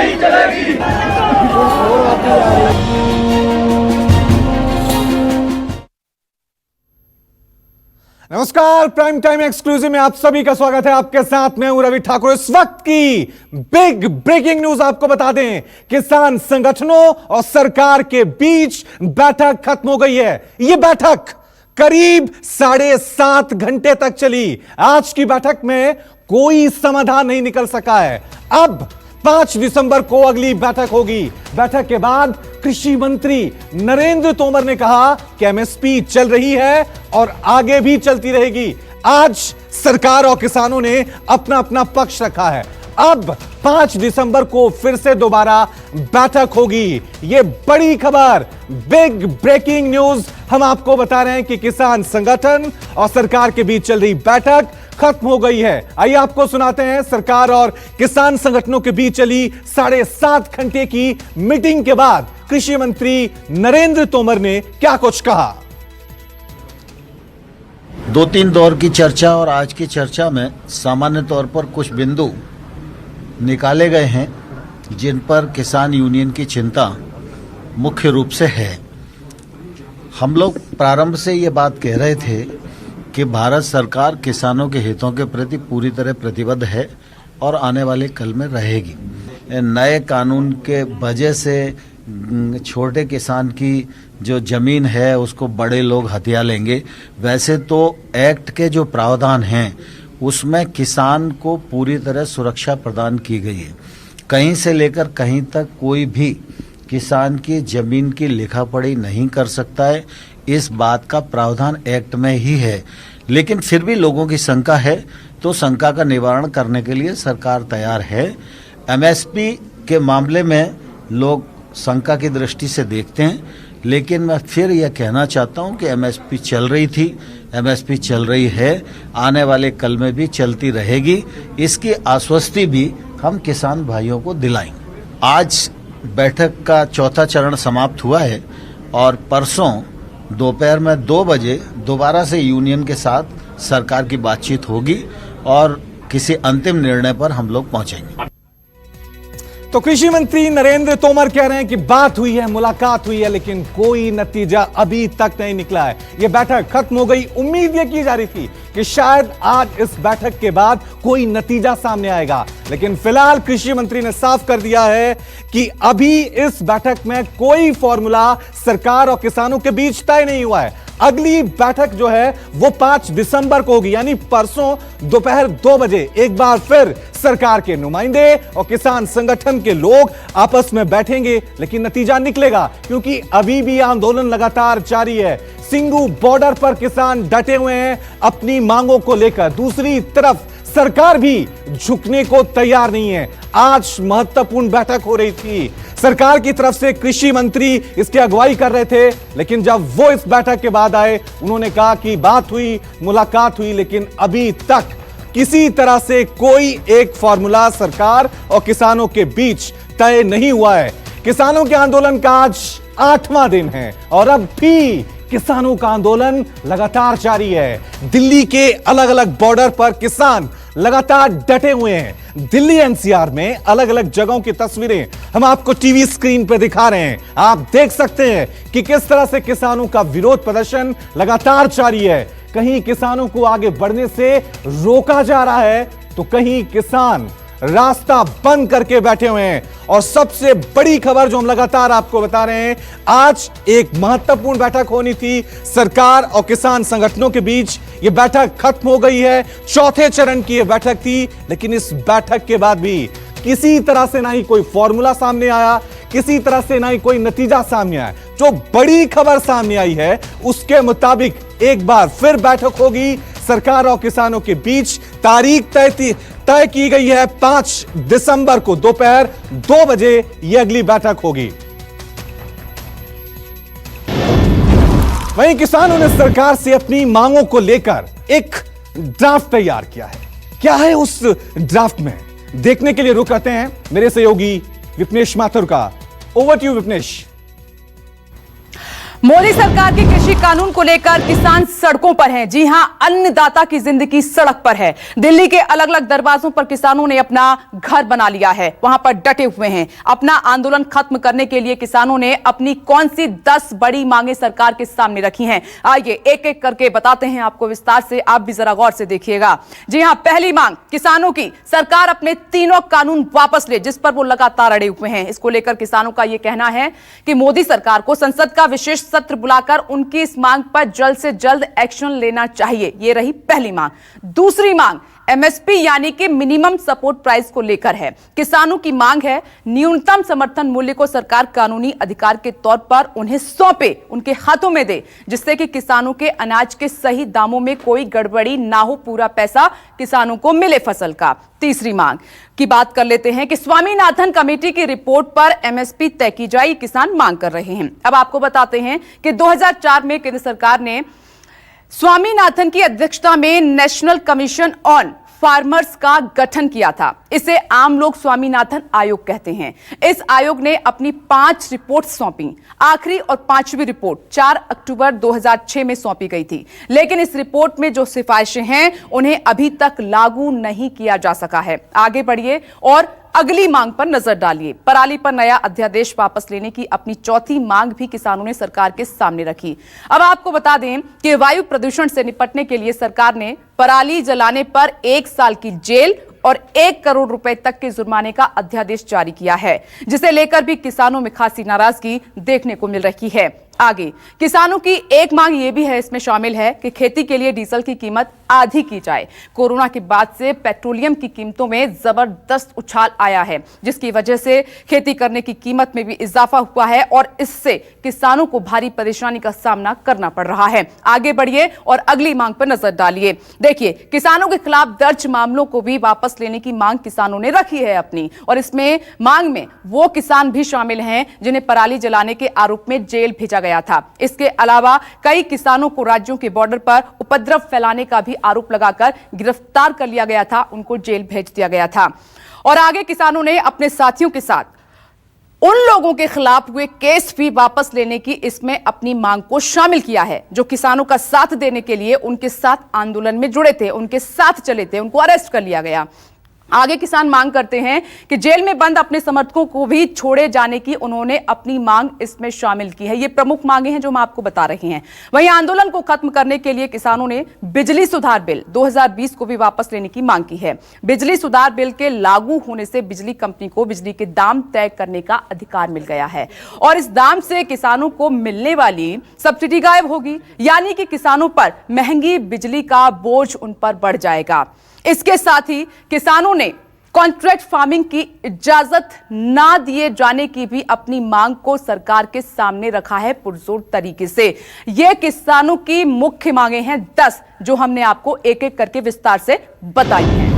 नहीं चलेगी। नमस्कार, प्राइम टाइम एक्सक्लूसिव में आप सभी का स्वागत है। आपके साथ मैं हूं रवि ठाकुर। इस वक्त की बिग ब्रेकिंग न्यूज आपको बता दें, किसान संगठनों और सरकार के बीच बैठक खत्म हो गई है। यह बैठक करीब 7.5 घंटे तक चली। आज की बैठक में कोई समाधान नहीं निकल सका है। अब 5 दिसंबर को अगली बैठक होगी। बैठक के बाद कृषि मंत्री नरेंद्र तोमर ने कहा कि एमएसपी चल रही है और आगे भी चलती रहेगी। आज सरकार और किसानों ने अपना अपना पक्ष रखा है। अब 5 दिसंबर को फिर से दोबारा बैठक होगी। यह बड़ी खबर, बिग ब्रेकिंग न्यूज हम आपको बता रहे हैं कि किसान संगठन और सरकार के बीच चल रही बैठक खत्म हो गई है। आइए आपको सुनाते हैं सरकार और किसान संगठनों के बीच चली 7.5 घंटे की मीटिंग के बाद कृषि मंत्री नरेंद्र तोमर ने क्या कुछ कहा। 2-3 दौर की चर्चा और आज की चर्चा में सामान्य तौर पर कुछ बिंदु निकाले गए हैं जिन पर किसान यूनियन की चिंता मुख्य रूप से है। हम लोग प्रारंभ से ये बात कह रहे थे कि भारत सरकार किसानों के हितों के प्रति पूरी तरह प्रतिबद्ध है और आने वाले कल में रहेगी। नए कानून के वजह से छोटे किसान की जो जमीन है उसको बड़े लोग हथिया लेंगे। वैसे तो एक्ट के जो प्रावधान हैं उसमें किसान को पूरी तरह सुरक्षा प्रदान की गई है। कहीं से लेकर कहीं तक कोई भी किसान की जमीन की लिखा पढ़ी नहीं कर सकता है। इस बात का प्रावधान एक्ट में ही है। लेकिन फिर भी लोगों की शंका है, तो शंका का निवारण करने के लिए सरकार तैयार है। एमएसपी के मामले में लोग शंका की दृष्टि से देखते हैं, लेकिन मैं फिर यह कहना चाहता हूं कि एमएसपी चल रही थी, एमएसपी चल रही है, आने वाले कल में भी चलती रहेगी। इसकी आश्वस्ति भी हम किसान भाइयों को दिलाएंगे। आज बैठक का चौथा चरण समाप्त हुआ है और परसों दोपहर में 2 बजे दोबारा से यूनियन के साथ सरकार की बातचीत होगी और किसी अंतिम निर्णय पर हम लोग पहुंचेंगे। तो कृषि मंत्री नरेंद्र तोमर कह रहे हैं कि बात हुई है, मुलाकात हुई है, लेकिन कोई नतीजा अभी तक नहीं निकला है। यह बैठक खत्म हो गई। उम्मीद यह की जा रही थी कि शायद आज इस बैठक के बाद कोई नतीजा सामने आएगा, लेकिन फिलहाल कृषि मंत्री ने साफ कर दिया है कि अभी इस बैठक में कोई फॉर्मूला सरकार और किसानों के बीच तय नहीं हुआ है। अगली बैठक जो है वो 5 दिसंबर को होगी, यानी परसों दोपहर 2 बजे एक बार फिर सरकार के नुमाइंदे और किसान संगठन के लोग आपस में बैठेंगे, लेकिन नतीजा निकलेगा क्योंकि अभी भी आंदोलन लगातार जारी है। सिंगू बॉर्डर पर किसान डटे हुए हैं अपनी मांगों को लेकर। दूसरी तरफ सरकार भी झुकने को तैयार नहीं है। आज महत्वपूर्ण बैठक हो रही थी। सरकार की तरफ से कृषि मंत्री इसकी अगुवाई कर रहे थे, लेकिन जब वो इस बैठक के बाद आए उन्होंने कहा कि बात हुई, मुलाकात हुई, लेकिन अभी तक किसी तरह से कोई एक फॉर्मूला सरकार और किसानों के बीच तय नहीं हुआ है। किसानों के आंदोलन का आज 8वां दिन है और अब भी किसानों का आंदोलन लगातार जारी है। दिल्ली के अलग अलग बॉर्डर पर किसान लगातार डटे हुए हैं। दिल्ली एनसीआर में अलग अलग जगहों की तस्वीरें हम आपको टीवी स्क्रीन पर दिखा रहे हैं। आप देख सकते हैं कि किस तरह से किसानों का विरोध प्रदर्शन लगातार जारी है। कहीं किसानों को आगे बढ़ने से रोका जा रहा है, तो कहीं किसान रास्ता बंद करके बैठे हुए हैं। और सबसे बड़ी खबर जो हम लगातार आपको बता रहे हैं, आज एक महत्वपूर्ण बैठक होनी थी सरकार और किसान संगठनों के बीच। यह बैठक खत्म हो गई है। चौथे चरण की यह बैठक थी, लेकिन इस बैठक के बाद भी किसी तरह से ना ही कोई फॉर्मूला सामने आया, किसी तरह से ना ही कोई नतीजा सामने आया। जो बड़ी खबर सामने आई है उसके मुताबिक एक बार फिर बैठक होगी सरकार और किसानों के बीच। तारीख तय की गई है 5 दिसंबर को दोपहर 2 बजे यह अगली बैठक होगी। वहीं किसानों ने सरकार से अपनी मांगों को लेकर एक ड्राफ्ट तैयार किया है। क्या है उस ड्राफ्ट में, देखने के लिए रुक करते हैं मेरे सहयोगी विपनेश माथुर का। Over to you Vipnesh. Modi सरकार के कृषि कानून को लेकर किसान सड़कों पर हैं। जी हां, अन्नदाता की जिंदगी सड़क पर है। दिल्ली के अलग अलग दरवाजों पर किसानों ने अपना घर बना लिया है, वहां पर डटे हुए हैं। अपना आंदोलन खत्म करने के लिए किसानों ने अपनी कौन सी 10 बड़ी मांगे सरकार के सामने रखी हैं, आइए एक एक करके बताते हैं आपको विस्तार से। आप भी जरा गौर से देखिएगा। जी हां, पहली मांग किसानों की, सरकार अपने तीनों कानून वापस ले, जिस पर वो लगातार अड़े हुए हैं। इसको लेकर किसानों का यह कहना है कि मोदी सरकार को संसद का विशेष सत्र बुलाकर उनकी इस मांग पर जल्द से जल्द एक्शन लेना चाहिए। यह रही पहली मांग। दूसरी मांग एमएसपी यानी कि मिनिमम सपोर्ट प्राइस को लेकर है। किसानों की मांग है न्यूनतम समर्थन मूल्य को सरकार कानूनी अधिकार के तौर पर उन्हें सौंपे, उनके हाथों में दे, जिससे कि किसानों के अनाज के सही दामों में कोई गड़बड़ी ना हो, पूरा पैसा किसानों को मिले फसल का। तीसरी मांग की बात कर लेते हैं कि स्वामीनाथन कमेटी की रिपोर्ट पर एमएसपी तय की जाए, किसान मांग कर रहे हैं। अब आपको बताते हैं कि 2004 में केंद्र सरकार ने स्वामीनाथन की अध्यक्षता में नेशनल कमीशन ऑन फार्मर्स का गठन किया था। इसे आम लोग स्वामीनाथन आयोग कहते हैं। इस आयोग ने अपनी 5 रिपोर्ट सौंपी। आखिरी और 5वीं रिपोर्ट 4 अक्टूबर 2006 में सौंपी गई थी, लेकिन इस रिपोर्ट में जो सिफारिशें हैं उन्हें अभी तक लागू नहीं किया जा सका है। आगे बढ़िए और अगली मांग पर नजर डालिए। पराली पर नया अध्यादेश वापस लेने की अपनी चौथी मांग भी किसानों ने सरकार के सामने रखी। अब आपको बता दें कि वायु प्रदूषण से निपटने के लिए सरकार ने पराली जलाने पर 1 साल की जेल और 1 करोड़ रुपए तक के जुर्माने का अध्यादेश जारी किया है, जिसे लेकर भी किसानों में खासी नाराजगी देखने को मिल रही है। आगे किसानों की एक मांग यह भी है, इसमें शामिल है कि खेती के लिए डीजल की कीमत आधी की जाए। कोरोना के बाद से पेट्रोलियम की कीमतों में जबरदस्त उछाल आया है, जिसकी वजह से खेती करने की कीमत में भी इजाफा हुआ है और इससे किसानों को भारी परेशानी का सामना करना पड़ रहा है। आगे बढ़िए और अगली मांग पर नजर डालिए। देखिए, किसानों के खिलाफ दर्ज मामलों को भी वापस लेने की मांग किसानों ने रखी है अपनी, और इसमें मांग में वो किसान भी शामिल हैं जिन्हें पराली जलाने के आरोप में जेल भेजा गया था। इसके अलावा कई किसानों को राज्यों के बॉर्डर पर उपद्रव फैलाने का भी आरोप लगाकर गिरफ्तार कर लिया गया था, उनको जेल भेज दिया गया था। और आगे किसानों ने अपने साथियों के साथ उन लोगों के खिलाफ हुए केस भी वापस लेने की इसमें अपनी मांग को शामिल किया है जो किसानों का साथ देने के लिए उनके साथ आंदोलन में जुड़े थे, उनके साथ चले थे, उनको अरेस्ट कर लिया गया। आगे किसान मांग करते हैं कि जेल में बंद अपने समर्थकों को भी छोड़े जाने की उन्होंने अपनी मांग इसमें शामिल की है। ये प्रमुख मांगे हैं जो हम आपको बता रहे हैं। वहीं आंदोलन को खत्म करने के लिए किसानों ने बिजली सुधार बिल 2020 को भी वापस लेने की मांग की है। बिजली सुधार बिल के लागू होने से बिजली कंपनी को बिजली के दाम तय करने का अधिकार मिल गया है और इस दाम से किसानों को मिलने वाली सब्सिडी गायब होगी, यानी कि किसानों पर महंगी बिजली का बोझ उन पर बढ़ जाएगा। इसके साथ ही किसानों ने कॉन्ट्रैक्ट फार्मिंग की इजाजत ना दिए जाने की भी अपनी मांग को सरकार के सामने रखा है पुरजोर तरीके से। ये किसानों की मुख्य मांगे हैं 10, जो हमने आपको एक एक करके विस्तार से बताई हैं।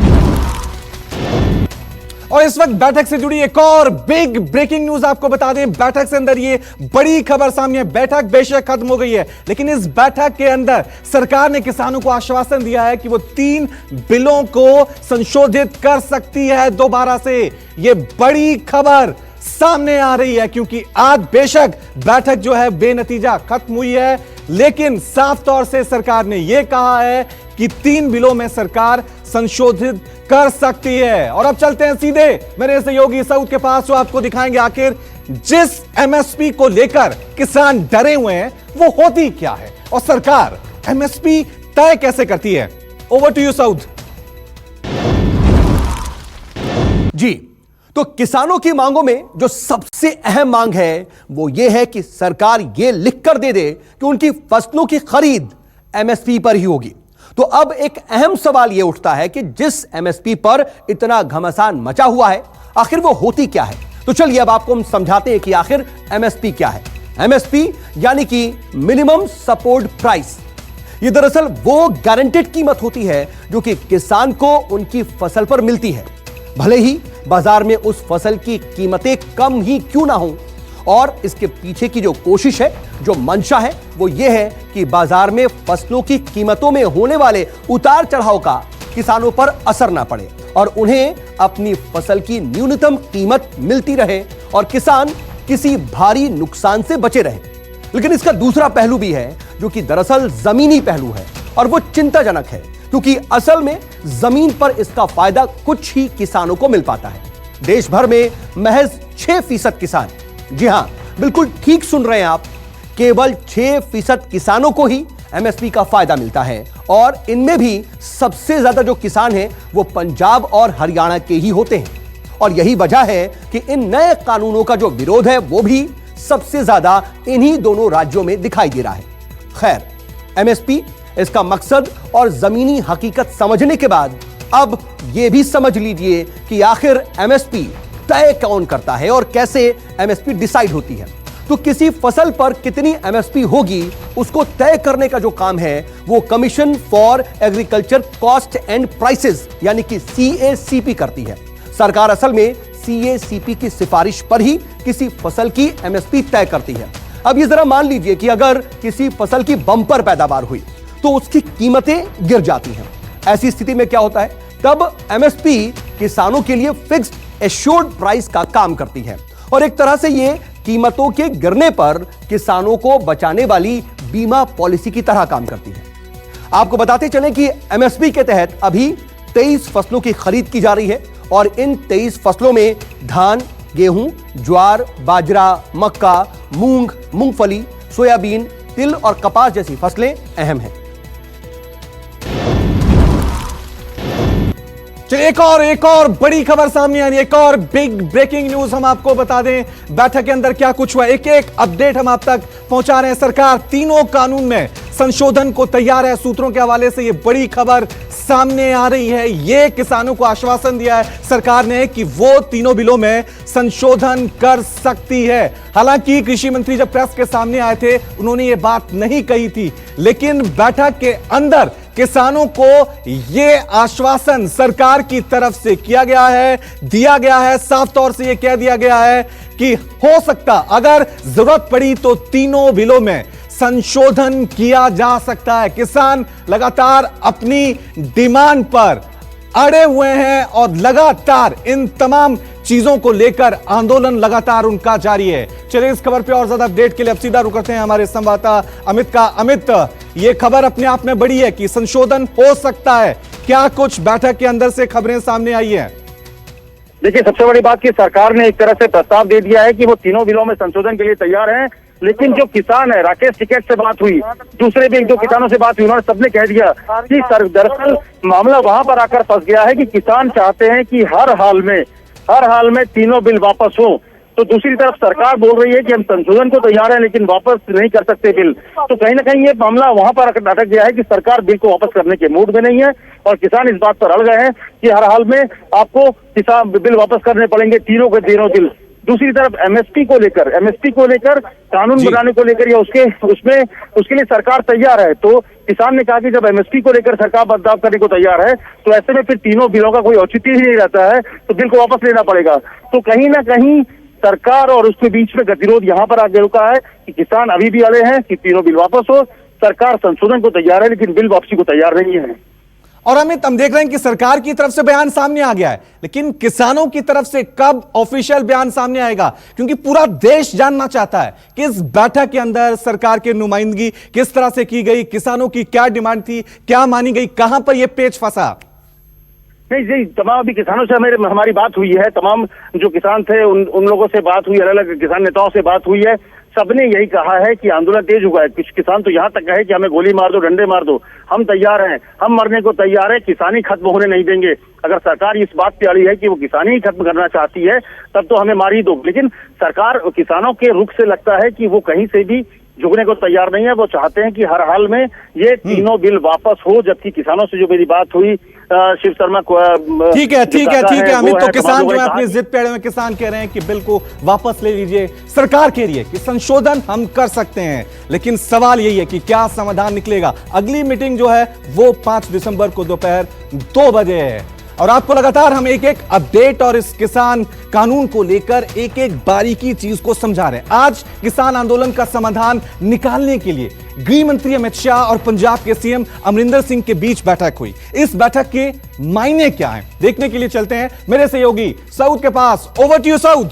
और इस वक्त बैठक से जुड़ी एक और बिग ब्रेकिंग न्यूज आपको बता दें। बैठक से अंदर ये बड़ी खबर सामने है। बैठक बेशक खत्म हो गई है, लेकिन इस बैठक के अंदर सरकार ने किसानों को आश्वासन दिया है कि वो 3 बिलों को संशोधित कर सकती है दोबारा से। ये बड़ी खबर सामने आ रही है क्योंकि आज बेशक बैठक जो है बेनतीजा खत्म हुई है, लेकिन साफ तौर से सरकार ने यह कहा है कि 3 बिलों में सरकार संशोधित कर सकती है। और अब चलते हैं सीधे मेरे सहयोगी सऊद के पास, जो आपको दिखाएंगे आखिर जिस एमएसपी को लेकर किसान डरे हुए हैं वो होती क्या है और सरकार एमएसपी तय कैसे करती है। Over to you Saud. जी, तो किसानों की मांगों में जो सबसे अहम मांग है वो ये है कि सरकार ये लिखकर दे दे कि उनकी फसलों की खरीद एमएसपी पर ही होगी। तो अब एक अहम सवाल यह उठता है कि जिस एमएसपी पर इतना घमासान मचा हुआ है, आखिर वो होती क्या है। तो चलिए अब आपको हम समझाते हैं कि आखिर एमएसपी क्या है। एमएसपी यानी कि मिनिमम सपोर्ट प्राइस। ये दरअसल वो गारंटेड कीमत होती है जो कि किसान को उनकी फसल पर मिलती है, भले ही बाजार में उस फसल की कीमतें कम ही क्यों ना हो। और इसके पीछे की जो कोशिश है, जो मंशा है, वो ये है कि बाजार में फसलों की कीमतों में होने वाले उतार चढ़ाव का किसानों पर असर ना पड़े और उन्हें अपनी फसल की न्यूनतम कीमत मिलती रहे और किसान किसी भारी नुकसान से बचे रहे। लेकिन इसका दूसरा पहलू भी है जो कि दरअसल जमीनी पहलू है, और वो चिंताजनक है, क्योंकि असल में जमीन पर इसका फायदा कुछ ही किसानों को मिल पाता है। देश भर में महज 6% किसान, जी हां, बिल्कुल ठीक सुन रहे हैं आप, केवल 6% किसानों को ही एमएसपी का फायदा मिलता है, और इनमें भी सबसे ज्यादा जो किसान हैं वो पंजाब और हरियाणा के ही होते हैं। और यही वजह है कि इन नए कानूनों का जो विरोध है वो भी सबसे ज्यादा इन्हीं दोनों राज्यों में दिखाई दे रहा है। खैर, एमएसपी, इसका मकसद और जमीनी हकीकत समझने के बाद अब यह भी समझ लीजिए कि आखिर एमएसपी तय कौन करता है और कैसे एमएसपी डिसाइड होती है। तो किसी फसल पर कितनी एमएसपी होगी उसको तय करने का जो काम है वो commission for agriculture cost and prices यानी कि CACP करती है। सरकार असल में CACP की सिफारिश पर ही किसी फसल की एमएसपी तय करती है। अब ये जरा मान लीजिए कि अगर किसी फसल की बम्पर पैदावार हुई तो उसकी कीमतें गिर जाती हैं। ऐसी स्थिति में क्या होता है, तब एमएसपी किसानों के लिए फिक्स्ड एश्योर्ड प्राइस का काम करती है, और एक तरह से ये कीमतों के गिरने पर किसानों को बचाने वाली बीमा पॉलिसी की तरह काम करती है। आपको बताते चलें कि एमएसपी के तहत अभी 23 फसलों की खरीद की जा रही है, और इन 23 फसलों में धान, गेहूं, ज्वार, बाजरा, मक्का, मूंग, मूंगफली, सोयाबीन, तिल और कपास जैसी फसलें अहम हैं। चलिए एक और बड़ी खबर सामने आ रही है, एक और बिग ब्रेकिंग न्यूज हम आपको बता दें। बैठक के अंदर क्या कुछ हुआ, एक एक अपडेट हम आप तक पहुंचा रहे हैं। सरकार तीनों कानून में संशोधन को तैयार है। सूत्रों के हवाले से यह बड़ी खबर सामने आ रही है। यह किसानों को आश्वासन दिया है सरकार ने कि वो तीनों बिलों में संशोधन कर सकती है। हालांकि कृषि मंत्री जब प्रेस के सामने आए थे उन्होंने ये बात नहीं कही थी, लेकिन बैठक के अंदर किसानों को यह आश्वासन सरकार की तरफ से दिया गया है। साफ तौर से यह कह दिया गया है कि हो सकता अगर जरूरत पड़ी तो तीनों बिलों में संशोधन किया जा सकता है। किसान लगातार अपनी डिमांड पर अड़े हुए हैं और लगातार इन तमाम चीजों को लेकर आंदोलन लगातार उनका जारी है। चलिए इस खबर पे और ज्यादा अपडेट के लिए अब सीधा रुक करते हैं हमारे संवाददाता अमित का। अमित, ये खबर अपने आप में बड़ी है कि संशोधन हो सकता है, क्या कुछ बैठक के अंदर से खबरें सामने आई है? देखिए, सबसे बड़ी बात कि सरकार ने एक तरह से प्रस्ताव दे दिया है कि वो तीनों बिलों में संशोधन के लिए तैयार हैं, लेकिन जो किसान है, राकेश टिकैत से बात हुई, दूसरे भी एक दो किसानों से बात हुई, उन्होंने सबने कह दिया कि दरअसल मामला वहां पर आकर फंस गया है कि किसान चाहते हैं कि हर हाल में तीनों बिल वापस हो। तो दूसरी तरफ सरकार बोल रही है कि हम संशोधन को तैयार हैं लेकिन वापस नहीं कर सकते बिल। तो कहीं ना कहीं ये मामला वहां पर अटक गया है कि सरकार बिल को वापस करने के मूड में नहीं है, और किसान इस बात पर अड़ गए हैं कि हर हाल में आपको किसान बिल वापस करने पड़ेंगे, तीनों के तीनों बिल। दूसरी तरफ एमएसपी को लेकर कानून बनाने को लेकर या उसके लिए सरकार तैयार है। तो किसान ने कहा कि जब एमएसपी को लेकर सरकार बदलाव करने को तैयार है तो ऐसे में फिर तीनों बिलों का कोई औचित्य ही नहीं रहता है, तो बिल को वापस लेना पड़ेगा। तो कहीं ना कहीं सरकार और उसके बीच में गतिरोध यहाँ पर आगे रुका है कि किसान अभी भी अड़े हैं कि तीनों बिल वापस हो। सरकार संशोधन को तैयार है लेकिन बिल वापसी को तैयार नहीं है। और अमित, हम देख रहे हैं कि सरकार की तरफ से बयान सामने आ गया है, लेकिन किसानों की तरफ से कब ऑफिशियल बयान सामने आएगा? क्योंकि पूरा देश जानना चाहता है कि इस बैठक के अंदर सरकार की नुमाइंदगी किस तरह से की गई, किसानों की क्या डिमांड थी, क्या मानी गई, कहां पर यह पेच फंसा? नहीं, तमाम अभी किसानों से हमारी बात हुई है, तमाम जो किसान थे उन लोगों से बात हुई, अलग अलग किसान नेताओं से बात हुई है। सबने यही कहा है कि आंदोलन तेज हुआ है। कुछ किसान तो यहाँ तक कहे कि हमें गोली मार दो, डंडे मार दो, हम तैयार हैं, हम मरने को तैयार है, किसानी खत्म होने नहीं देंगे। अगर सरकार इस बात पे अड़ी है कि वो किसानी खत्म करना चाहती है तब तो हमें मार ही दो। लेकिन सरकार किसानों के रुख से लगता है कि वो कहीं से भी झुकने को तैयार नहीं है। वो चाहते हैं कि हर हाल में ये तीनों बिल वापस हो। जबकि किसानों से जो मेरी बात हुई, शिव शर्मा को ठीक है अमित, तो किसान जो है अपनी जिद पे अड़े हुए, किसान कह रहे हैं कि बिल को वापस ले लीजिए। सरकार कह रही है कि संशोधन हम कर सकते हैं, लेकिन सवाल यही है कि क्या समाधान निकलेगा। अगली मीटिंग जो है वो 5 दिसंबर को दोपहर 2 बजे है, और आपको लगातार हम एक एक अपडेट और इस किसान कानून को लेकर एक एक बारीकी चीज को समझा रहे हैं। आज किसान आंदोलन का समाधान निकालने के लिए गृह मंत्री अमित शाह और पंजाब के सीएम अमरिंदर सिंह के बीच बैठक हुई। इस बैठक के मायने क्या हैं, देखने के लिए चलते हैं मेरे सहयोगी सऊद के पास। Over to you Saud.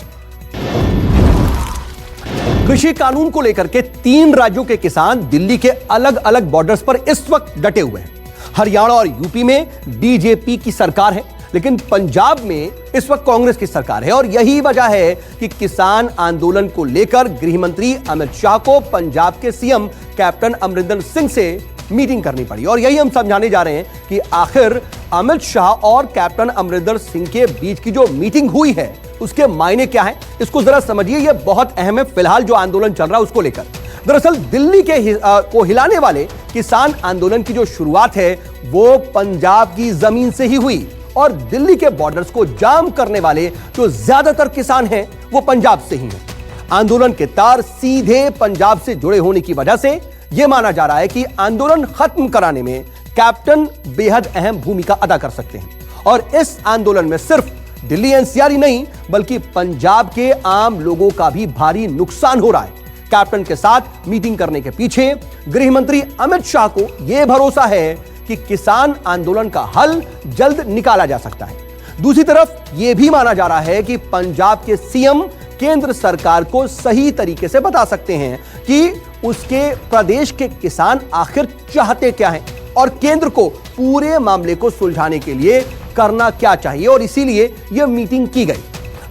कृषि कानून को लेकर के 3 राज्यों के किसान दिल्ली के अलग अलग बॉर्डर्स पर इस वक्त डटे हुए हैं। हरियाणा और यूपी में बीजेपी की सरकार है, लेकिन पंजाब में इस वक्त कांग्रेस की सरकार है। और यही वजह है कि किसान आंदोलन को लेकर गृह मंत्री अमित शाह को पंजाब के सीएम कैप्टन अमरिंदर सिंह से मीटिंग करनी पड़ी। और यही हम समझाने जा रहे हैं कि आखिर अमित शाह और कैप्टन अमरिंदर सिंह के बीच की जो मीटिंग हुई है उसके मायने क्या है, इसको जरा समझिए। यह बहुत अहम है फिलहाल जो आंदोलन चल रहा है उसको लेकर। दरअसल दिल्ली के को हिलाने वाले किसान आंदोलन की जो शुरुआत है वो पंजाब की जमीन से ही हुई और दिल्ली के बॉर्डर्स को जाम करने वाले जो ज्यादातर किसान हैं वो पंजाब से ही हैं। आंदोलन के तार सीधे पंजाब से जुड़े होने की वजह से यह माना जा रहा है कि आंदोलन खत्म कराने में कैप्टन बेहद अहम भूमिका अदा कर सकते हैं। और इस आंदोलन में सिर्फ दिल्ली एनसीआर ही नहीं बल्कि पंजाब के आम लोगों का भी भारी नुकसान हो रहा है। कैप्टन के साथ मीटिंग करने के पीछे गृह मंत्री अमित शाह को यह भरोसा है कि किसान आंदोलन का हल जल्द निकाला जा सकता है। दूसरी तरफ यह भी माना जा रहा है कि पंजाब के सीएम केंद्र सरकार को सही तरीके से बता सकते हैं कि उसके प्रदेश के किसान आखिर चाहते क्या हैं और केंद्र को पूरे मामले को सुलझाने के लिए करना क्या चाहिए। और इसीलिए यह मीटिंग की गई।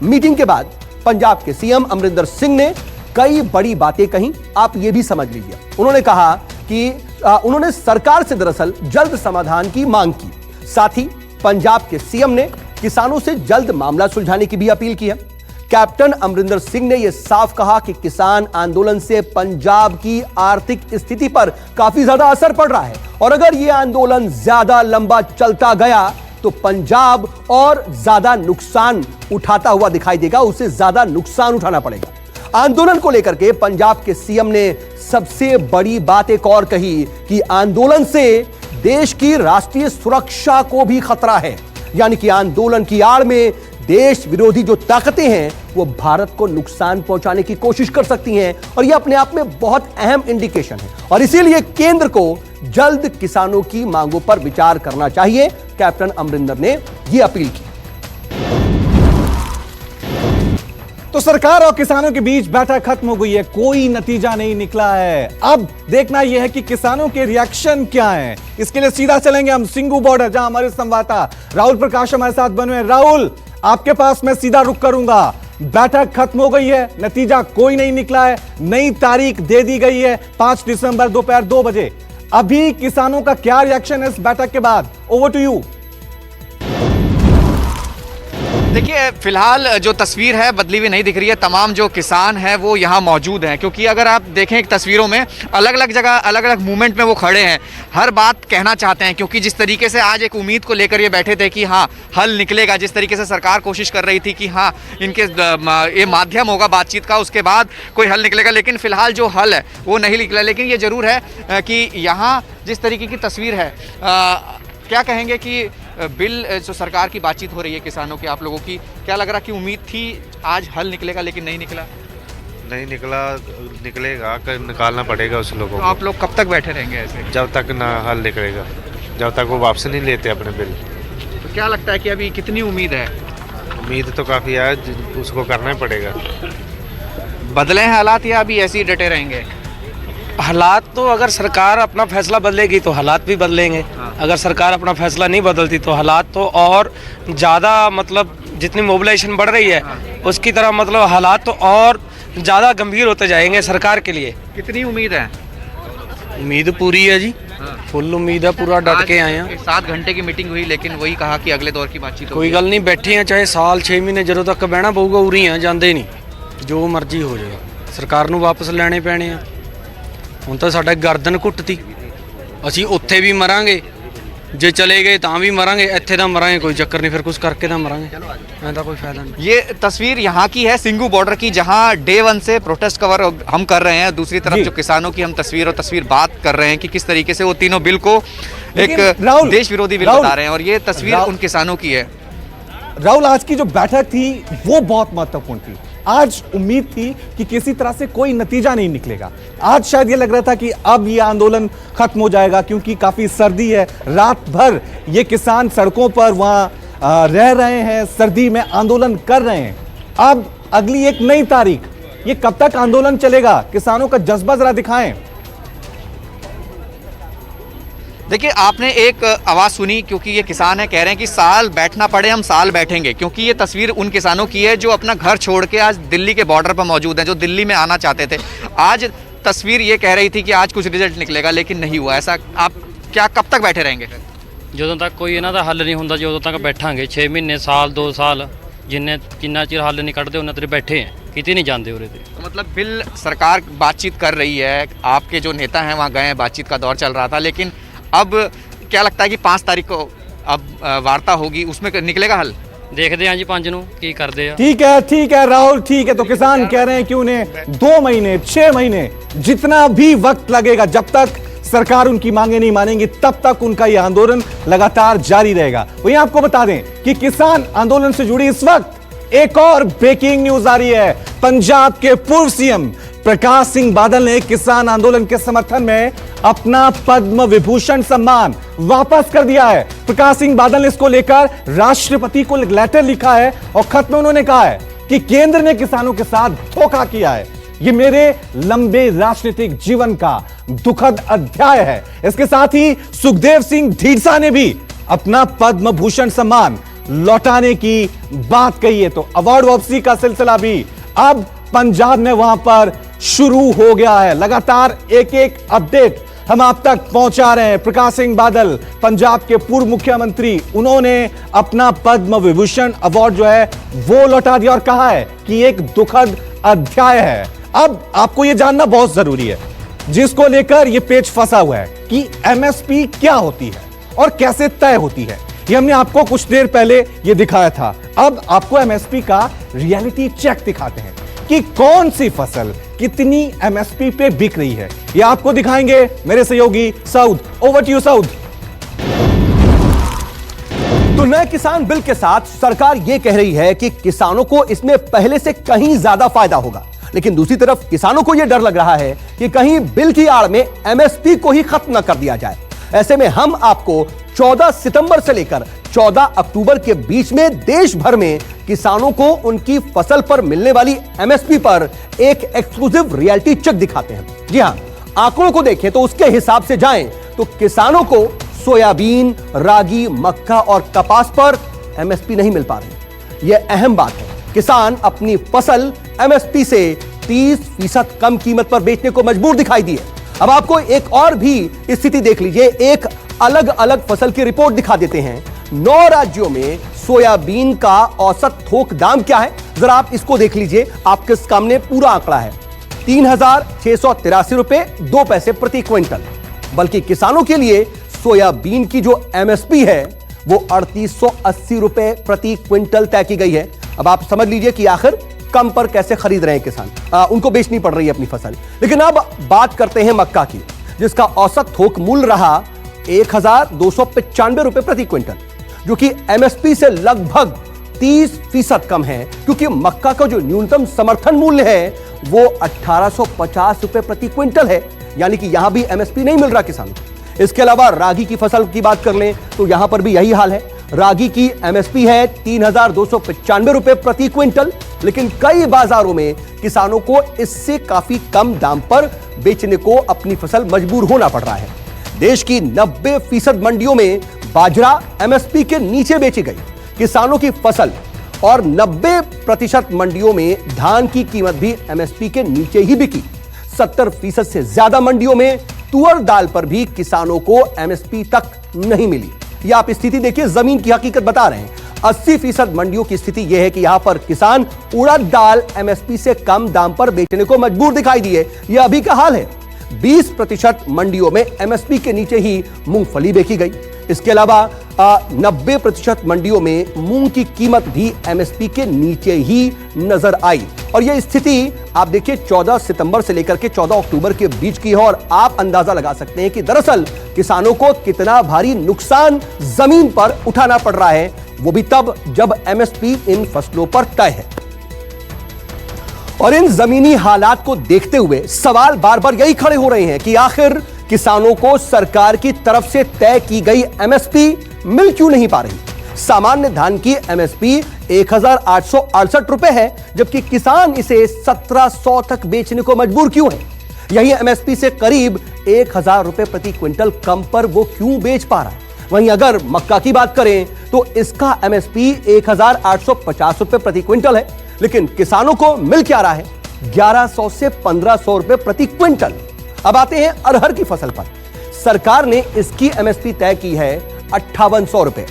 मीटिंग के बाद पंजाब के सीएम अमरिंदर सिंह ने कई बड़ी बातें कही, आप यह भी समझ लीजिए। उन्होंने कहा कि उन्होंने सरकार से दरअसल जल्द समाधान की मांग की। साथ ही पंजाब के सीएम ने किसानों से जल्द मामला सुलझाने की भी अपील की है। कैप्टन अमरिंदर सिंह ने यह साफ कहा कि किसान आंदोलन से पंजाब की आर्थिक स्थिति पर काफी ज्यादा असर पड़ रहा है और अगर यह आंदोलन ज्यादा लंबा चलता गया तो पंजाब और ज्यादा नुकसान उठाता हुआ दिखाई देगा, उसे ज्यादा नुकसान उठाना पड़ेगा। आंदोलन को लेकर के पंजाब के सीएम ने सबसे बड़ी बात एक और कही कि आंदोलन से देश की राष्ट्रीय सुरक्षा को भी खतरा है। यानी कि आंदोलन की आड़ में देश विरोधी जो ताकतें हैं वो भारत को नुकसान पहुंचाने की कोशिश कर सकती हैं और यह अपने आप में बहुत अहम इंडिकेशन है। और इसीलिए केंद्र को जल्द किसानों की मांगों पर विचार करना चाहिए। कैप्टन अमरिंदर ने यह अपील की। तो सरकार और किसानों के बीच बैठक खत्म हो गई है, कोई नतीजा नहीं निकला है। अब देखना यह है कि किसानों के रिएक्शन क्या हैं। इसके लिए सीधा चलेंगे हम सिंगू बॉर्डर, जहां हमारे संवाददाता राहुल प्रकाश हमारे साथ बने हैं। राहुल, आपके पास मैं सीधा रुख करूंगा। बैठक खत्म हो गई है, नतीजा कोई नहीं निकला है, नई तारीख दे दी गई है 5 दिसंबर दोपहर 2 बजे। अभी किसानों का क्या रिएक्शन है इस बैठक के बाद? Over to you. देखिए, फिलहाल जो तस्वीर है बदली हुई नहीं दिख रही है। तमाम जो किसान हैं वो यहाँ मौजूद हैं, क्योंकि अगर आप देखें तस्वीरों में अलग अलग जगह अलग अलग मूवमेंट में वो खड़े हैं, हर बात कहना चाहते हैं। क्योंकि जिस तरीके से आज एक उम्मीद को लेकर ये बैठे थे कि हाँ हल निकलेगा, जिस तरीके से सरकार कोशिश कर रही थी कि हाँ इनके ये माध्यम होगा बातचीत का, उसके बाद कोई हल निकलेगा, लेकिन फिलहाल जो हल है वो नहीं निकला। लेकिन ये ज़रूर है कि यहाँ जिस तरीके की तस्वीर है, क्या कहेंगे कि बिल जो सरकार की बातचीत हो रही है किसानों की, आप लोगों की क्या लग रहा कि उम्मीद थी आज हल निकलेगा लेकिन नहीं निकला? नहीं निकला, निकलेगा, निकालना पड़ेगा उस लोगों तो को। आप लोग कब तक बैठे रहेंगे ऐसे? जब तक ना हल निकलेगा, जब तक वो वापस नहीं लेते अपने बिल। तो क्या लगता है कि अभी कितनी उम्मीद है? उम्मीद तो काफ़ी है, उसको करना ही पड़ेगा। बदले हैं हालात या अभी ऐसे ही डटे रहेंगे? हालात तो अगर सरकार अपना फैसला बदलेगी तो हालात भी बदलेंगे। अगर सरकार अपना फैसला नहीं बदलती तो हालात तो और ज़्यादा, मतलब जितनी मोबिलाइजेशन बढ़ रही है उसकी तरह मतलब हालात तो और ज़्यादा गंभीर होते जाएंगे सरकार के लिए। कितनी उम्मीद है? उम्मीद पूरी है जी, फुल उम्मीद है, पूरा डट के आए हैं। 7 घंटे की मीटिंग हुई लेकिन वही कहा कि अगले दौर की बातचीत कोई गल नहीं, बैठे हैं चाहे साल 6 महीने ਜਦੋਂ तक बहना पऊगा, उरी हैं ਜਾਂਦੇ नहीं, जो मर्जी हो जाए सरकार ਨੂੰ वापस ਲੈਣੇ ਪੈਣੇ ਆ। ਹੁਣ ਤਾਂ ਸਾਡਾ ਗਰਦਨ ਘੁੱਟਤੀ, ਅਸੀਂ ਉੱਥੇ ਵੀ ਮਰਾਂਗੇ, ਜੇ ਚਲੇ ਗਏ ਤਾਂ ਵੀ ਮਰਾਂਗੇ, ਇੱਥੇ ਤਾਂ ਮਰਾਂਗੇ, ਕੋਈ ਚੱਕਰ नहीं, फिर कुछ करके ਤਾਂ मरांगे, ऐसा कोई फायदा नहीं। ये तस्वीर यहाँ की है सिंगू बॉर्डर की, जहाँ डे 1 से प्रोटेस्ट कवर हम कर रहे हैं। दूसरी तरफ जो किसानों की हम तस्वीर बात कर रहे हैं कि किस तरीके से वो तीनों बिल को एक देश विरोधी बिल बता रहे हैं, और ये तस्वीर उन किसानों की है। राहुल, आज की जो बैठक थी वो बहुत महत्वपूर्ण थी। आज उम्मीद थी कि किसी तरह से कोई नतीजा नहीं निकलेगा। आज शायद ये लग रहा था कि अब ये आंदोलन खत्म हो जाएगा, क्योंकि काफी सर्दी है, रात भर ये किसान सड़कों पर वहां रह रहे हैं, सर्दी में आंदोलन कर रहे हैं। अब अगली एक नई तारीख ये कब तक आंदोलन चलेगा? किसानों का जज्बा जरा दिखाएं। देखिए, आपने एक आवाज़ सुनी, क्योंकि ये किसान है, कह रहे हैं कि साल बैठना पड़े हम साल बैठेंगे, क्योंकि ये तस्वीर उन किसानों की है जो अपना घर छोड़ के आज दिल्ली के बॉर्डर पर मौजूद हैं, जो दिल्ली में आना चाहते थे। आज तस्वीर ये कह रही थी कि आज कुछ रिजल्ट निकलेगा, लेकिन नहीं हुआ ऐसा। आप क्या कब तक बैठे रहेंगे? ਜਦੋਂ ਤੱਕ ਕੋਈ ਇਹਨਾਂ ਦਾ ਹੱਲ ਨਹੀਂ ਹੁੰਦਾ ਜਦੋਂ ਤੱਕ ਬੈਠਾਂਗੇ 6 ਮਹੀਨੇ ਸਾਲ 2 ਸਾਲ ਜਿੰਨਾ ਚਿਰ ਹੱਲ ਨਹੀਂ ਕੱਢਦੇ ਉਹਨਾਂ ਤੇਰੇ ਬੈਠੇ हैं, कितने नहीं जानते हो रहे थे। तो मतलब बिल सरकार बातचीत कर रही है, आपके जो नेता हैं वहाँ गए हैं, बातचीत का दौर चल रहा था, लेकिन अब क्या लगता है कि 5 तारीख को अब वार्ता होगी, उसमें निकलेगा हल? देखते हैं जी 5 ਨੂੰ ਕੀ ਕਰਦੇ ਆ। ठीक है राहुल, ठीक है। तो किसान कह रहे हैं कि उन्हें 2 महीने 6 महीने जितना भी वक्त लगेगा, जब तक सरकार उनकी मांगे नहीं मानेंगी तब तक उनका यह आंदोलन लगातार जारी रहेगा। वहीं आपको बता दें कि किसान आंदोलन से जुड़ी इस वक्त एक और ब्रेकिंग न्यूज आ रही है। पंजाब के पूर्व सीएम प्रकाश सिंह बादल ने किसान आंदोलन के समर्थन में अपना पद्म विभूषण सम्मान वापस कर दिया है। प्रकाश सिंह बादल ने इसको लेकर राष्ट्रपति को लेटर लिखा है और खत में उन्होंने कहा है कि केंद्र ने किसानों के साथ धोखा किया है। ये मेरे लंबे राजनीतिक जीवन का दुखद अध्याय है। इसके साथ ही सुखदेव सिंह ढींडसा ने भी अपना पद्म भूषण सम्मान लौटाने की बात कही है। तो अवार्ड वापसी का सिलसिला भी अब पंजाब में वहां पर शुरू हो गया है। लगातार एक एक अपडेट हम आप तक पहुंचा रहे हैं। प्रकाश सिंह बादल, पंजाब के पूर्व मुख्यमंत्री, उन्होंने अपना पद्म विभूषण अवार्ड जो है वो लौटा दिया और कहा है कि एक दुखद अध्याय है। अब आपको यह जानना बहुत जरूरी है, जिसको लेकर यह पेच फंसा हुआ है, कि एमएसपी क्या होती है और कैसे तय होती है। ये हमने आपको कुछ देर पहले ये दिखाया था। अब आपको एमएसपी का रियलिटी चेक दिखाते हैं कि कौन सी फसल कितनी एमएसपी पे बिक रही है। ये आपको दिखाएंगे मेरे सहयोगी Saud. Over to you Saud. तो नए किसान बिल के साथ सरकार यह कह रही है कि किसानों को इसमें पहले से कहीं ज्यादा फायदा होगा, लेकिन दूसरी तरफ किसानों को यह डर लग रहा है कि कहीं बिल की आड़ में एमएसपी को ही खत्म न कर दिया जाए। ऐसे में हम आपको 14 सितंबर से लेकर 14 अक्टूबर के बीच में देश भर में किसानों को उनकी फसल पर मिलने वाली एमएसपी पर एक एक्सक्लूसिव रियलिटी चेक दिखाते हैं। जी हां, आंकड़ों को देखें तो उसके हिसाब से जाएं तो किसानों को सोयाबीन, रागी, मक्का और कपास पर एमएसपी नहीं मिल पा रही। यह अहम बात है। किसान अपनी फसल एमएसपी से 30% कम कीमत पर बेचने को मजबूर दिखाई दिए। अब आपको एक और भी स्थिति देख लीजिए। एक अलग अलग फसल की रिपोर्ट दिखा देते हैं। 9 राज्यों में सोयाबीन का औसत थोक दाम क्या है, जरा आप इसको देख लीजिए। आपके सामने पूरा आंकड़ा है, 3,683 रुपए 2 पैसे प्रति क्विंटल। बल्कि किसानों के लिए सोयाबीन की जो एमएसपी है वो 3880 रुपए प्रति क्विंटल तय की गई है। अब आप समझ लीजिए कि आखिर कम पर कैसे खरीद रहे हैं किसान, उनको बेचनी पड़ रही है अपनी फसल। लेकिन अब बात करते हैं मक्का की, जिसका औसत थोक मूल्य रहा 1295 रुपए प्रति क्विंटल, जो कि एमएसपी से लगभग 30% कम है, क्योंकि मक्का का जो न्यूनतम समर्थन मूल्य है वो 1850 रुपए प्रति क्विंटल है। यानी कि यहां भी एमएसपी नहीं मिल रहा किसानों को। इसके अलावा रागी की फसल की बात कर लें तो यहां पर भी यही हाल है। रागी की एमएसपी है 3,295 रुपए प्रति क्विंटल, लेकिन कई बाजारों में किसानों को इससे काफी कम दाम पर बेचने को अपनी फसल मजबूर होना पड़ रहा है। देश की 90% मंडियों में बाजरा एमएसपी के नीचे बेची गई किसानों की फसल, और 90% मंडियों में धान की कीमत भी एमएसपी के नीचे ही बिकी। 70% से ज्यादा मंडियों में तुअर दाल पर भी किसानों को एमएसपी तक नहीं मिली। यह आप स्थिति देखिए, जमीन की हकीकत बता रहे हैं। 80% मंडियों की स्थिति यह है कि यहां पर किसान उड़द दाल एमएसपी से कम दाम पर बेचने को मजबूर दिखाई दिए। यह अभी का हाल है। 20% मंडियों में एमएसपी के नीचे ही मूंगफली बेची गई। इसके अलावा 90% मंडियों में मूंग की कीमत भी एमएसपी के नीचे ही नजर आई। और यह स्थिति आप देखिए 14 सितंबर से लेकर के 14 अक्टूबर के बीच की है, और आप अंदाजा लगा सकते हैं कि दरअसल किसानों को कितना भारी नुकसान जमीन पर उठाना पड़ रहा है, वो भी तब जब एमएसपी इन फसलों पर तय है। और इन जमीनी हालात को देखते हुए सवाल बार बार यही खड़े हो रहे हैं कि आखिर किसानों को सरकार की तरफ से तय की गई एमएसपी मिल क्यों नहीं पा रही। सामान्य धान की एमएसपी 1868 रुपए है, जबकि किसान इसे 1700 तक बेचने को मजबूर क्यों है? यही एमएसपी से करीब 1000 रुपए प्रति क्विंटल कम पर वो क्यों बेच पा रहा है? वहीं अगर मक्का की बात करें तो इसका एमएसपी 1850 रुपए प्रति क्विंटल है, लेकिन किसानों को मिल क्या रहा है? 1100 से 1500 रुपए प्रति क्विंटल। अब आते हैं अरहर की फसल पर। सरकार ने इसकी एमएसपी तय की है 5800 रुपए,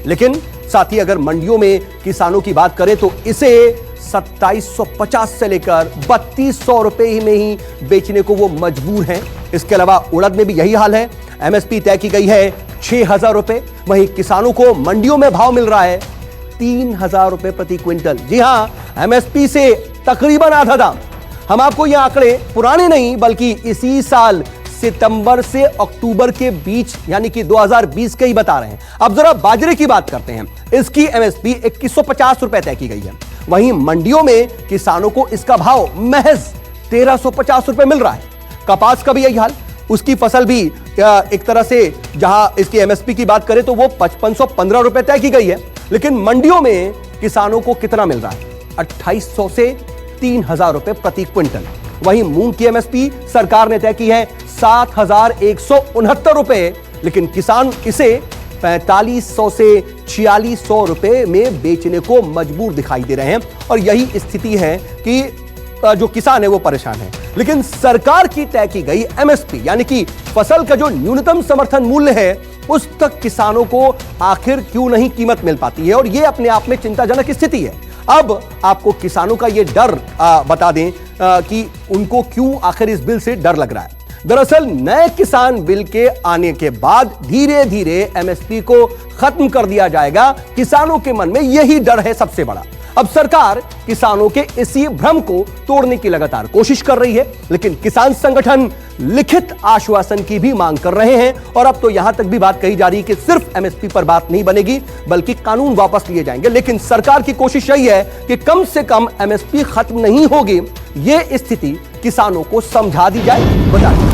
लेकिन साथ ही अगर मंडियों में किसानों की बात करें तो इसे 2750 से लेकर 3200 रुपए में ही बेचने को वो मजबूर हैं। इसके अलावा उड़द में भी यही हाल है। एमएसपी तय की गई है 6000 रुपए, वहीं किसानों को मंडियों में भाव मिल रहा है 3000 रुपए प्रति क्विंटल। जी हां, एमएसपी से तकरीबन आधा दाम। हम आपको ये आंकड़े पुराने नहीं बल्कि इसी साल सितंबर से अक्टूबर के बीच यानी कि 2020 के ही बता रहे हैं। अब जरा बाजरे की बात करते हैं। इसकी एमएसपी 2150 रुपए तय की गई है, वहीं मंडियों में किसानों को इसका भाव महज 1350 रुपए मिल रहा है। कपास का भी यही हाल, उसकी फसल भी एक तरह से जहां इसकी एमएसपी की बात करें तो वो 5515 रुपए तय की गई है, लेकिन मंडियों में किसानों को कितना मिल रहा है? 2800 से 3000 रुपए प्रति क्विंटल। वहीं मूंग की एमएसपी सरकार ने तय की है 7169 रुपए, लेकिन किसान इसे 4500 से 4600 रुपए में बेचने को मजबूर दिखाई दे रहे हैं। और यही स्थिति है कि जो किसान है वो परेशान है। लेकिन सरकार की तय की गई एमएसपी यानी कि फसल का जो न्यूनतम समर्थन मूल्य है उस तक किसानों को आखिर क्यों नहीं कीमत मिल पाती है, और यह अपने आप में चिंताजनक स्थिति है। अब आपको किसानों का यह डर बता दें कि उनको क्यों आखिर इस बिल से डर लग रहा है। दरअसल नए किसान बिल के आने के बाद धीरे धीरे एमएसपी को खत्म कर दिया जाएगा। किसानों के मन में यही डर है सबसे बड़ा। अब सरकार किसानों के इसी भ्रम को तोड़ने की लगातार कोशिश कर रही है, लेकिन किसान संगठन लिखित आश्वासन की भी मांग कर रहे हैं। और अब तो यहां तक भी बात कही जा रही है कि सिर्फ एमएसपी पर बात नहीं बनेगी बल्कि कानून वापस लिए जाएंगे। लेकिन सरकार की कोशिश यही है कि कम से कम एमएसपी खत्म नहीं होगी, यह स्थिति किसानों को समझा दी जाए। बताइए,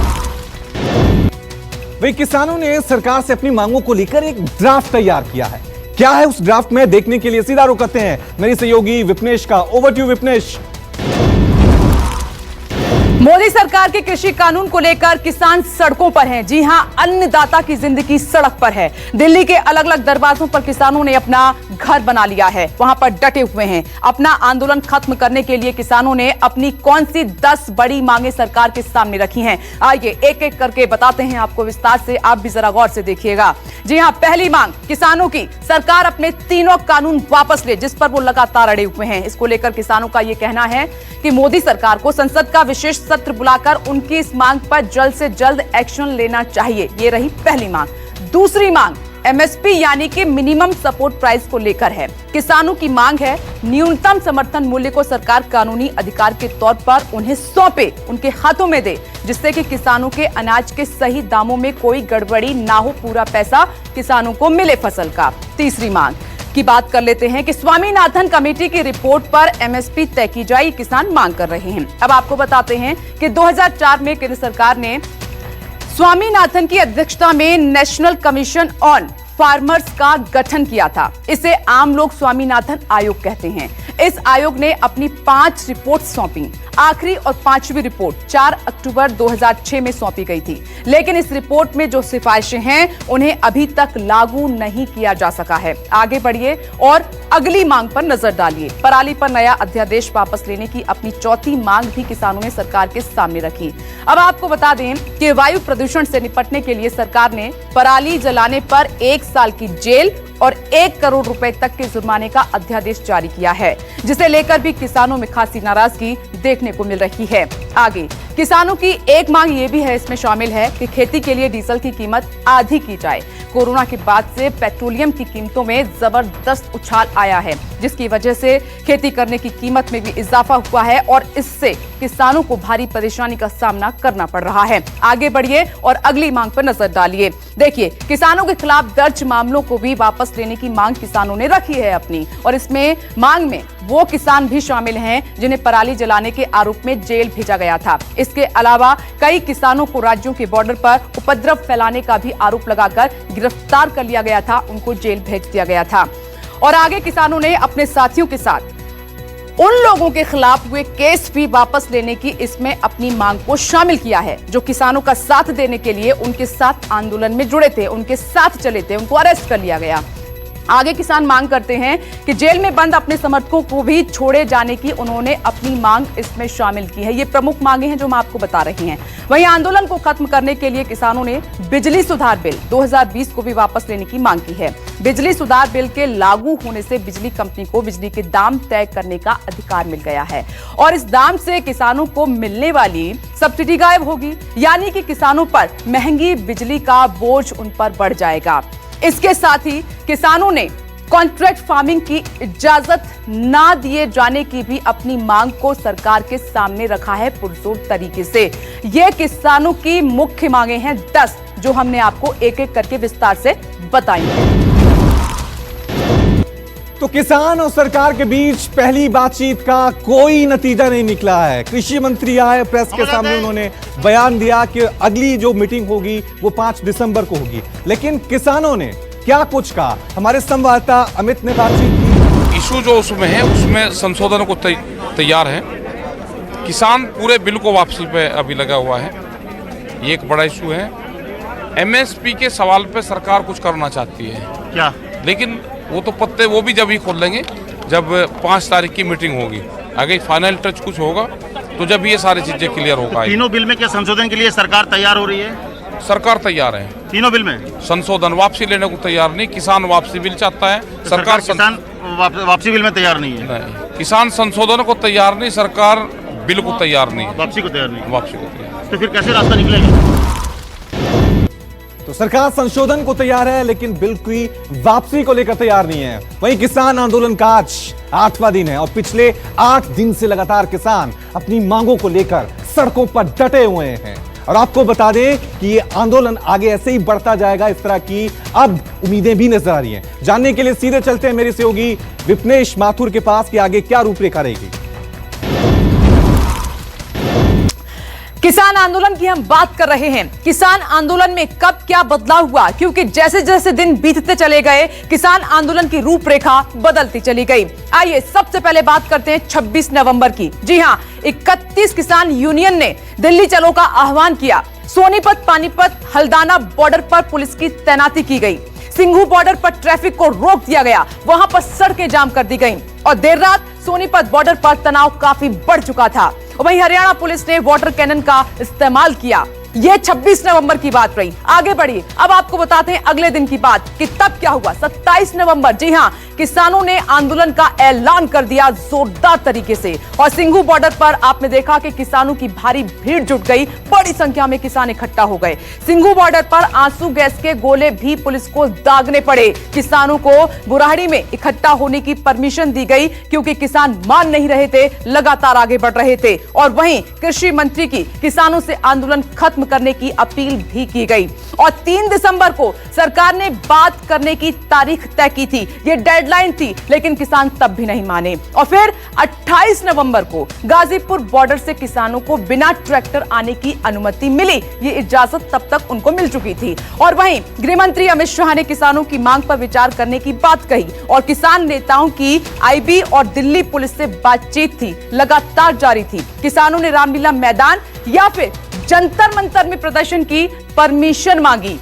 वे किसानों ने सरकार से अपनी मांगों को लेकर एक ड्राफ्ट तैयार किया है। क्या है उस ड्राफ्ट में, देखने के लिए सीधा रुख करते हैं मेरी सहयोगी विपनेश का। Over to Vipnesh. मोदी सरकार के कृषि कानून को लेकर किसान सड़कों पर हैं। जी हां, अन्नदाता की जिंदगी सड़क पर है। दिल्ली के अलग अलग दरवाजों पर किसानों ने अपना घर बना लिया है, वहां पर डटे हुए हैं। अपना आंदोलन खत्म करने के लिए किसानों ने अपनी कौन सी 10 बड़ी मांगे सरकार के सामने रखी हैं, आइए एक एक करके बताते हैं आपको विस्तार से। आप भी जरा गौर से देखिएगा। जी हां, पहली मांग किसानों की, सरकार अपने तीनों कानून वापस ले, जिस पर वो लगातार अड़े हुए हैं। इसको लेकर किसानों का यह कहना है कि मोदी सरकार को संसद का विशेष सत्र बुलाकर उनकी इस मांग पर जल्द से जल्द एक्शन लेना चाहिए। ये रही पहली मांग। दूसरी मांग एमएसपी यानी कि मिनिमम सपोर्ट प्राइस को लेकर है। किसानों की मांग है न्यूनतम समर्थन मूल्य को सरकार कानूनी अधिकार के तौर पर उन्हें सौंपे, उनके हाथों में दे, जिससे कि किसानों के अनाज के सही दामों में कोई गड़बड़ी ना हो, पूरा पैसा किसानों को मिले फसल का। तीसरी मांग की बात कर लेते हैं कि स्वामीनाथन कमेटी की रिपोर्ट पर एमएसपी तय की जाए, किसान मांग कर रहे हैं। अब आपको बताते हैं कि 2004 में केंद्र सरकार ने स्वामीनाथन की अध्यक्षता में नेशनल कमीशन ऑन फार्मर्स का गठन किया था। इसे आम लोग स्वामीनाथन आयोग कहते हैं। इस आयोग ने अपनी 5 रिपोर्ट सौंपी। आखिरी और 5वीं रिपोर्ट 4 अक्टूबर 2006 में सौंपी गई थी, लेकिन इस रिपोर्ट में जो सिफारिशें हैं उन्हें अभी तक लागू नहीं किया जा सका है। आगे बढ़िए और अगली मांग पर नजर डालिए। पराली पर नया अध्यादेश वापस लेने की अपनी चौथी मांग भी किसानों ने सरकार के सामने रखी। अब आपको बता दें कि वायु प्रदूषण से निपटने के लिए सरकार ने पराली जलाने पर 1 साल की जेल और 1 करोड़ रुपए तक के जुर्माने का अध्यादेश जारी किया है, जिसे लेकर भी किसानों में खासी नाराजगी देखने को मिल रही है। आगे किसानों की एक मांग ये भी है, इसमें शामिल है कि खेती के लिए डीजल की कीमत आधी की जाए। कोरोना के बाद से पेट्रोलियम की कीमतों में जबरदस्त उछाल आया है, जिसकी वजह से खेती करने की कीमत में भी इजाफा हुआ है और इससे किसानों को भारी परेशानी का सामना करना पड़ रहा है। आगे बढ़िए और अगली मांग पर नजर डालिए। देखिए, किसानों के खिलाफ दर्ज मामलों को भी वापस लेने की मांग किसानों ने रखी है अपनी, और इसमें मांग में वो किसान भी शामिल हैं जिन्हें पराली जलाने के आरोप में जेल भेजा गया था। इसके अलावा कई किसानों को राज्यों के बॉर्डर पर उपद्रव फैलाने का भी आरोप लगाकर गिरफ्तार कर लिया गया था, उनको जेल भेज दिया गया था। और आगे किसानों ने अपने साथियों के साथ उन लोगों के खिलाफ हुए केस भी वापस लेने की इसमें अपनी मांग को शामिल किया है जो किसानों का साथ देने के लिए उनके साथ आंदोलन में जुड़े थे, उनके साथ चले थे, उनको अरेस्ट कर लिया गया। आगे किसान मांग करते हैं कि जेल में बंद अपने समर्थकों को भी छोड़े जाने की उन्होंने अपनी मांग इसमें शामिल की है। ये प्रमुख मांगे हैं जो मैं आपको बता रही हैं। वहीं आंदोलन को खत्म करने के लिए किसानों ने बिजली सुधार बिल 2020 को भी वापस लेने की मांग की है। बिजली सुधार बिल के लागू होने से बिजली कंपनी को बिजली के दाम तय करने का अधिकार मिल गया है और इस दाम से किसानों को मिलने वाली सब्सिडी गायब होगी, यानी कि किसानों पर महंगी बिजली का बोझ उन पर बढ़ जाएगा। इसके साथ ही किसानों ने कॉन्ट्रैक्ट फार्मिंग की इजाजत ना दिए जाने की भी अपनी मांग को सरकार के सामने रखा है पुरजोर तरीके से। ये किसानों की मुख्य मांगे हैं 10, जो हमने आपको एक एक करके विस्तार से बताई हैं। तो किसान और सरकार के बीच पहली बातचीत का कोई नतीजा नहीं निकला है। कृषि मंत्री आए प्रेस के सामने, उन्होंने बयान दिया कि अगली जो मीटिंग होगी वो 5 दिसंबर को होगी, लेकिन किसानों ने क्या कुछ कहा, हमारे संवाददाता अमित ने बातचीत की। इशू जो उसमें है उसमें संशोधन को तैयार है। किसान पूरे बिल को वापसी पे अभी लगा हुआ है, ये एक बड़ा इशू है। एमएसपी के सवाल पे सरकार कुछ करना चाहती है क्या, लेकिन वो तो पत्ते वो भी जब ही खोल लेंगे जब 5 तारीख की मीटिंग होगी। आगे फाइनल टच कुछ होगा तो जब ये सारी चीजें क्लियर होगा। तीनों बिल में क्या संशोधन के लिए सरकार तैयार हो रही है? सरकार तैयार है, तीनों बिल में संशोधन वापसी लेने को तैयार नहीं। किसान वापसी बिल चाहता है, सरकार किसान वापसी बिल में तैयार नहीं है। नहीं, किसान संशोधन को तैयार नहीं, सरकार बिल को तैयार नहीं है, वापसी को तैयार नहीं, वापसी को तैयार। तो फिर कैसे रास्ता निकलेगा? तो सरकार संशोधन को तैयार है लेकिन बिल की वापसी को लेकर तैयार नहीं है। वहीं किसान आंदोलन का आज 8वां दिन है और पिछले 8 दिन से लगातार किसान अपनी मांगों को लेकर सड़कों पर डटे हुए हैं। और आपको बता दें कि ये आंदोलन आगे ऐसे ही बढ़ता जाएगा, इस तरह की अब उम्मीदें भी नजर आ रही हैं। जानने के लिए सीधे चलते हैं मेरे सहयोगी विपनेश माथुर के पास कि आगे क्या रूपरेखा रहेगी। किसान आंदोलन की हम बात कर रहे हैं। किसान आंदोलन में कब क्या बदलाव हुआ, क्योंकि जैसे जैसे दिन बीतते चले गए किसान आंदोलन की रूपरेखा बदलती चली गई। आइए सबसे पहले बात करते हैं 26 नवंबर की। जी हां, 31 किसान यूनियन ने दिल्ली चलो का आह्वान किया। सोनीपत, पानीपत, हल्दाना बॉर्डर पर पुलिस की तैनाती की गई। सिंघू बॉर्डर पर ट्रैफिक को रोक दिया गया, वहां पर सड़कें जाम कर दी गईं और देर रात सोनीपत बॉर्डर पर तनाव काफी बढ़ चुका था। वहीं हरियाणा पुलिस ने वाटर कैनन का इस्तेमाल किया। ये 26 नवंबर की बात रही। आगे बढ़िए, अब आपको बताते हैं अगले दिन की बात कि तब क्या हुआ। 27 नवंबर, जी हां, किसानों ने आंदोलन का ऐलान कर दिया जोरदार तरीके से और सिंघू बॉर्डर पर आपने देखा कि किसानों की भारी भीड़ जुट गई, बड़ी संख्या में किसान इकट्ठा हो गए। सिंघू बॉर्डर पर आंसू गैस के गोले भी पुलिस को दागने पड़े। किसानों को बुराड़ी में इकट्ठा होने की परमिशन दी गई क्योंकि किसान मान नहीं रहे थे, लगातार आगे बढ़ रहे थे। और वहीं कृषि मंत्री की किसानों से आंदोलन खत्म करने की अपील भी की गई और 3 दिसंबर को सरकार ने बात करने की तारीख तय की थी। ये डेडलाइन थी, लेकिन किसान तब भी नहीं माने। और फिर 28 नवंबर को गाजीपुर बॉर्डर से किसानों को बिना ट्रैक्टर आने की अनुमति मिली। ये इजाजत तब तक उनको मिल चुकी थी। और वहीं गृह मंत्री अमित शाह ने किसानों की मांग पर विचार करने की बात कही और किसान नेताओं की आईबी और दिल्ली पुलिस से बातचीत थी, लगातार जारी थी। किसानों ने रामलीला मैदान या फिर जंतर मंतर में प्रदर्शन की परमिशन मांगी।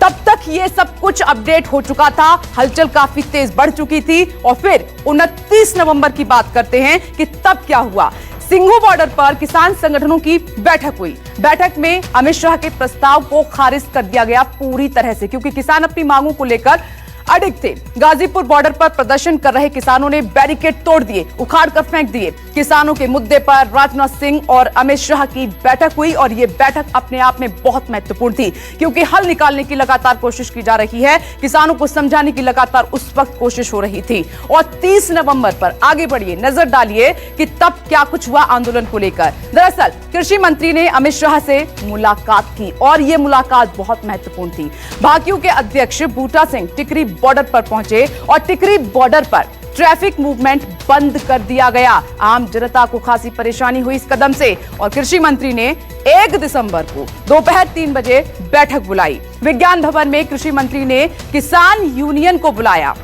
तब तक ये सब कुछ अपडेट हो चुका था, हलचल काफी तेज बढ़ चुकी थी। और फिर 29 नवंबर की बात करते हैं कि तब क्या हुआ। सिंघू बॉर्डर पर किसान संगठनों की बैठक हुई। बैठक में अमित शाह के प्रस्ताव को खारिज कर दिया गया पूरी तरह से, क्योंकि किसान अपनी मांगों को लेकर अडिग थे। गाजीपुर बॉर्डर पर प्रदर्शन कर रहे किसानों ने बैरिकेड तोड़ दिए, उखाड़ कर फेंक दिए। किसानों के मुद्दे पर राजनाथ सिंह और अमित शाह की बैठक हुई और यह बैठक अपने आप में बहुत महत्वपूर्ण थी, क्योंकि हल निकालने की लगातार कोशिश की जा रही है, किसानों को समझाने की लगातार उस वक्त कोशिश हो रही थी। और 30 नवंबर पर आगे बढ़िए, नजर डालिए कि तब क्या कुछ हुआ आंदोलन को लेकर। दरअसल कृषि मंत्री ने अमित शाह से मुलाकात की और यह मुलाकात बहुत महत्वपूर्ण थी। भाकियू के अध्यक्ष बूटा सिंह टिकरी बॉर्डर पर पहुंचे और टिकरी बॉर्डर पर ट्रैफिक मूवमेंट बंद कर दिया गया। आम जनता को खासी परेशानी हुई इस कदम से और कृषि मंत्री ने 1 दिसंबर को दोपहर 3 बजे बैठक बुलाई। विज्ञान भवन में कृषि मंत्री ने किसान यूनियन को बुलाया,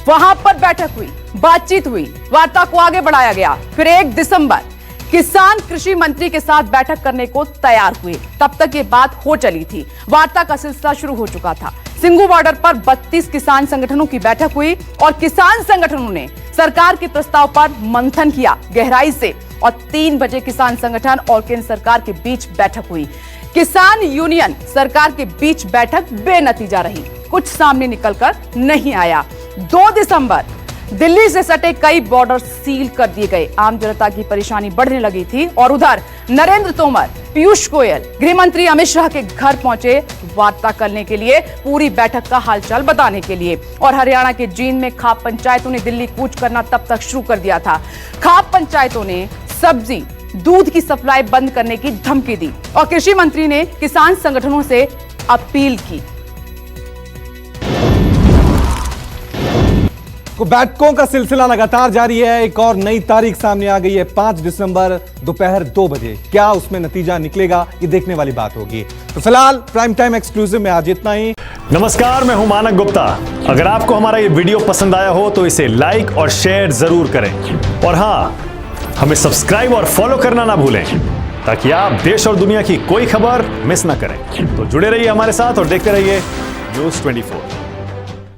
वहां पर बैठक हुई, बातचीत हुई, वार्ता को आगे बढ़ाया गया। फिर 1 दिसंबर किसान कृषि मंत्री के साथ बैठक करने को तैयार हुए। तब तक ये बात हो चली थी, वार्ता का सिलसिला शुरू हो चुका था। सिंगू बॉर्डर पर 32 किसान संगठनों की बैठक हुई और किसान संगठनों ने सरकार के प्रस्ताव पर मंथन किया गहराई से और 3 बजे किसान संगठन और केंद्र सरकार के बीच बैठक हुई। किसान यूनियन सरकार के बीच बैठक बेनतीजा रही, कुछ सामने निकलकर नहीं आया। 2 दिसंबर दिल्ली से सटे कई बॉर्डर सील कर दिए गए। आम जनता की परेशानी बढ़ने लगी थी और उधर नरेंद्र तोमर, पीयूष गोयल, गृह मंत्री अमित शाह के घर पहुंचे वार्ता करने के लिए, पूरी बैठक का हालचाल बताने के लिए। और हरियाणा के जींद में खाप पंचायतों ने दिल्ली कूच करना तब तक शुरू कर दिया था। खाप पंचायतों ने सब्जी, दूध की सप्लाई बंद करने की धमकी दी और कृषि मंत्री ने किसान संगठनों से अपील की। बैठकों का सिलसिला लगातार जारी है। एक और नई तारीख सामने आ गई है, 5 दिसंबर दोपहर 2 बजे। क्या उसमें नतीजा निकलेगा, ये देखने वाली बात होगी। तो फिलहाल प्राइम टाइम एक्सक्लूसिव में आज इतना ही। नमस्कार, मैं हूं मानक गुप्ता। अगर आपको हमारा ये वीडियो पसंद आया हो तो इसे लाइक और शेयर जरूर करें और हाँ, हमें सब्सक्राइब और फॉलो करना ना भूलें ताकि आप देश और दुनिया की कोई खबर मिस ना करें। तो जुड़े रहिए हमारे साथ और देखते रहिए News 24।